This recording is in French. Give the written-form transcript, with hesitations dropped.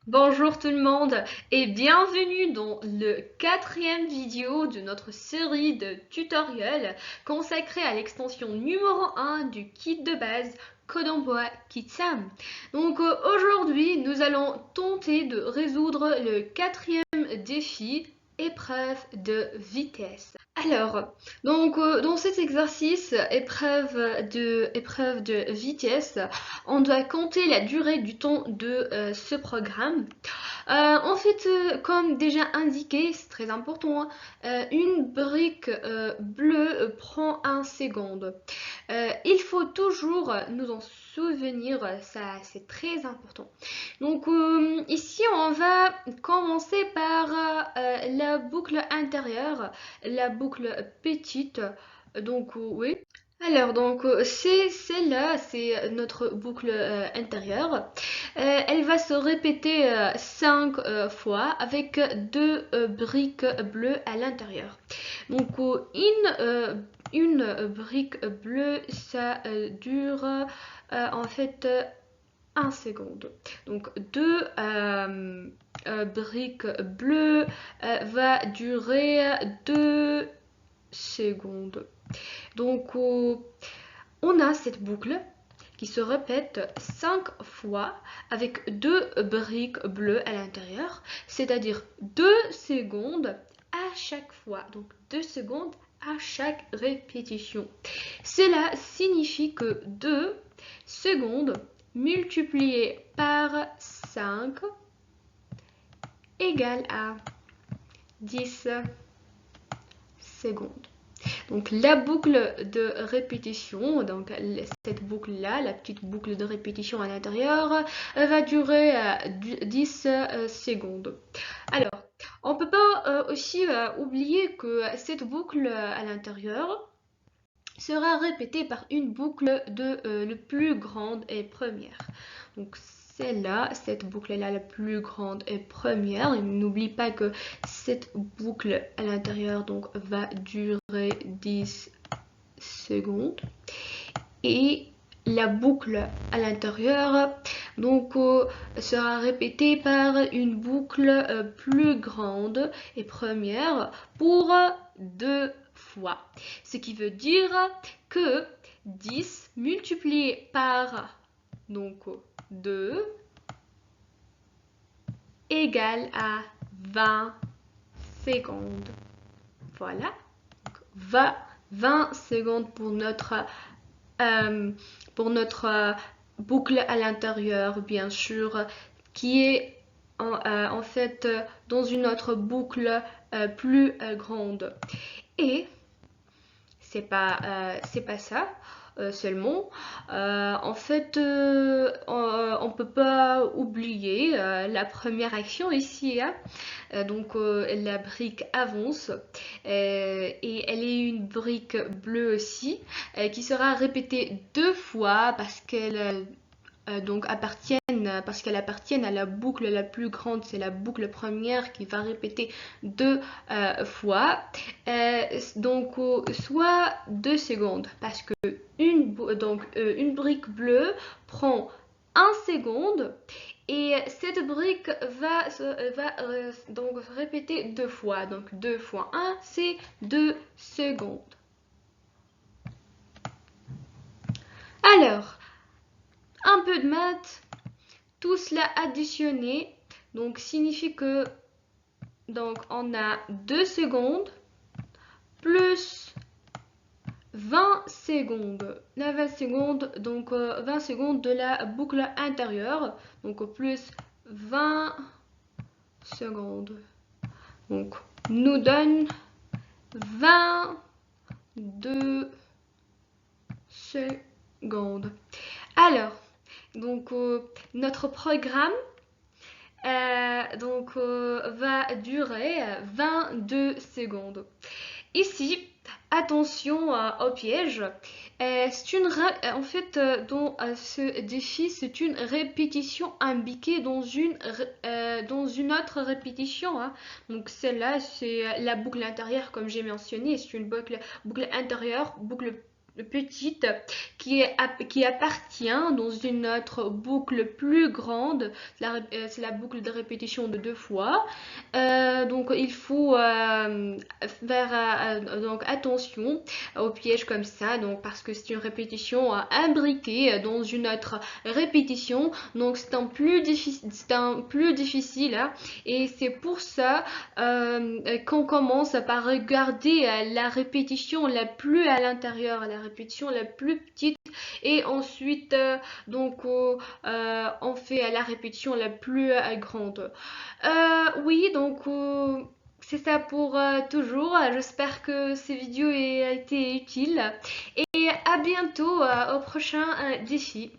Bonjour tout le monde et bienvenue dans le quatrième vidéo de notre série de tutoriels consacrée à l'extension numéro 1 du kit de base Code en bois Kitsam. Aujourd'hui nous allons tenter de résoudre le quatrième défi épreuve de vitesse. Dans cet exercice épreuve de vitesse, on doit compter la durée du temps de ce programme. Comme déjà indiqué, c'est très important, hein, une brique bleue prend 1 seconde. Il faut toujours nous en souvenir, ça c'est très important. Ici, on va commencer par la boucle intérieure, la boucle petite. Oui. C'est celle-là, c'est notre boucle intérieure. Elle va se répéter 5 fois avec deux briques bleues à l'intérieur. Donc, euh, une, euh, une brique bleue, ça dure en fait 1 seconde. Donc, deux briques bleues va durer 2 secondes. Donc, euh, on a cette boucle qui se répète 5 fois avec deux briques bleues à l'intérieur, c'est-à-dire 2 secondes à chaque fois. Donc 2 secondes à chaque répétition. Cela signifie que 2 secondes multipliées par 5 égale à 10 secondes. Donc la boucle de répétition, donc cette boucle-là, la petite boucle de répétition à l'intérieur, va durer 10 secondes. Alors, on ne peut pas aussi oublier que cette boucle à l'intérieur sera répétée par une boucle de le plus grande et première. Donc celle-là, cette boucle-là la plus grande et première. Et n'oublie pas que cette boucle à l'intérieur donc va durer 10 secondes. Et la boucle à l'intérieur sera répétée par une boucle plus grande et première pour 2 fois. Ce qui veut dire que 10 multiplié par donc 2 égale à 20 secondes. Voilà. 20 secondes euh, pour notre boucle à l'intérieur, bien sûr, qui est en fait dans une autre boucle plus grande. Et c'est pas ça seulement. On peut pas oublier la première action ici, hein. La brique avance et elle est une brique bleue aussi qui sera répétée 2 fois parce qu'elle appartiennent à la boucle la plus grande, c'est la boucle première qui va répéter 2 fois. Soit 2 secondes, parce que une brique bleue prend 1 seconde et cette brique va donc répéter 2 fois. Donc 2 fois 1, c'est 2 secondes. Alors, un peu de maths, tout cela additionné, donc signifie que on a 2 secondes plus 20 secondes. La 20 secondes, 20 secondes de la boucle intérieure, donc plus 20 secondes. Donc nous donne 22 secondes. Alors, notre programme va durer 22 secondes. Ici, attention au piège. En fait, dans ce défi, c'est une répétition imbriquée dans une autre répétition, hein. Donc celle-là, c'est la boucle intérieure, comme j'ai mentionné. C'est une boucle intérieure, boucle petite qui appartient dans une autre boucle plus grande. C'est la boucle de répétition de 2 fois. Donc il faut faire donc attention aux pièges comme ça, donc parce que c'est une répétition imbriquée dans une autre répétition, donc c'est un plus difficile, hein. Et c'est pour ça qu'on commence par regarder la répétition la plus à l'intérieur, la répétition la plus petite, et ensuite on fait la répétition la plus grande. Oui, c'est ça pour toujours. J'espère que ces vidéos aient été utiles et à bientôt au prochain défi.